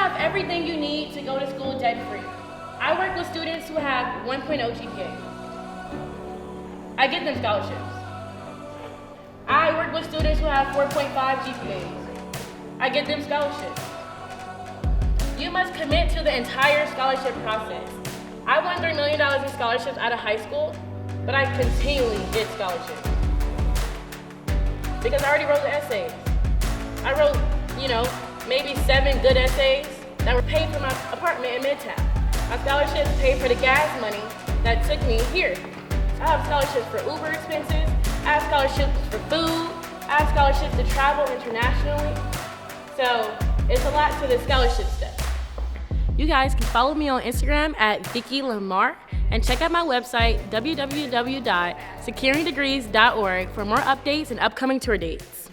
have everything you need to go to school debt-free. I work with students who have 1.0 GPA. I get them scholarships. I work with students who have 4.5 GPAs. I get them scholarships. You must commit to the entire scholarship process. I won $3 million in scholarships out of high school, but I continually get scholarships. Because I already wrote the essays. I wrote, maybe 7 good essays that were paid for my apartment in Midtown. My scholarships paid for the gas money that took me here. I have scholarships for Uber expenses. I have scholarships for food. I have scholarships to travel internationally. So it's a lot to the scholarship stuff. You guys can follow me on Instagram at Vicky Lamar and check out my website, www.securingdegrees.org, for more updates and upcoming tour dates.